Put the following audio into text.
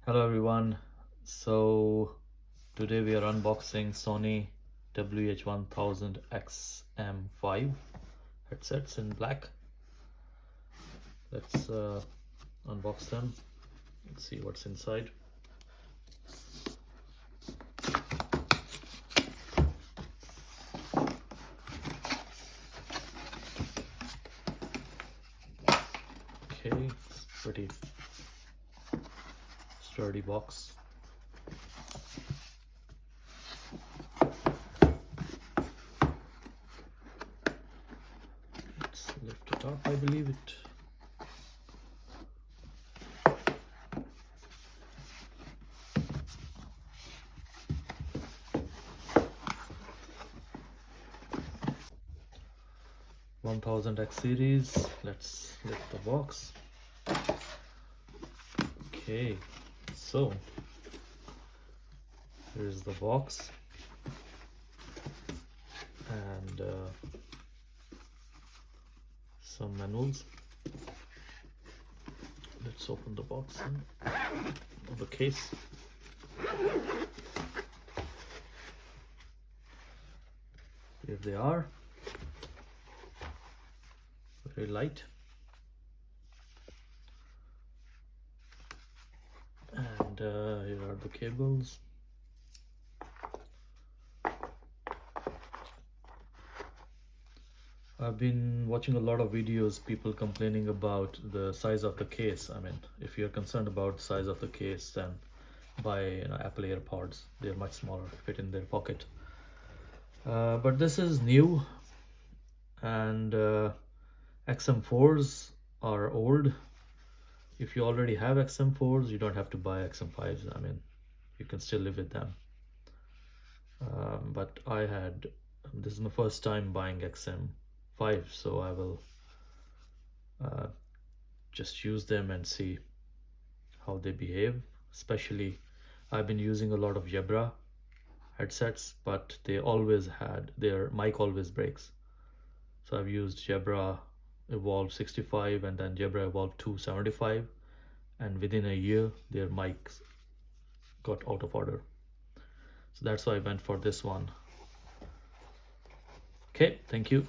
Hello everyone. So today we are unboxing Sony WH-1000 XM5 headsets in black. Let's unbox them. Let's see what's inside. Okay, it's pretty sturdy box. Let's lift it up. I believe it. $1000 X series. Let's lift the box. Okay, so here's the box, and some manuals. Let's open the box of the case. Here they are, very light, and here are the cables. I've been watching a lot of videos, people complaining about the size of the case. I mean, if you're concerned about the size of the case, then buy Apple AirPods. They're much smaller, fit in their pocket. But this is new, and XM4s are old. If you already have XM4s, you don't have to buy XM5s. I mean, you can still live with them. But this is my first time buying XM5, so I will just use them and see how they behave. Especially, I've been using a lot of Jabra headsets, but they always had their mic always breaks. So I've used Jabra Evolve 65 and then Jabra Evolve 275, and within a year their mics got out of order. So that's why I went for this one. Okay, thank you.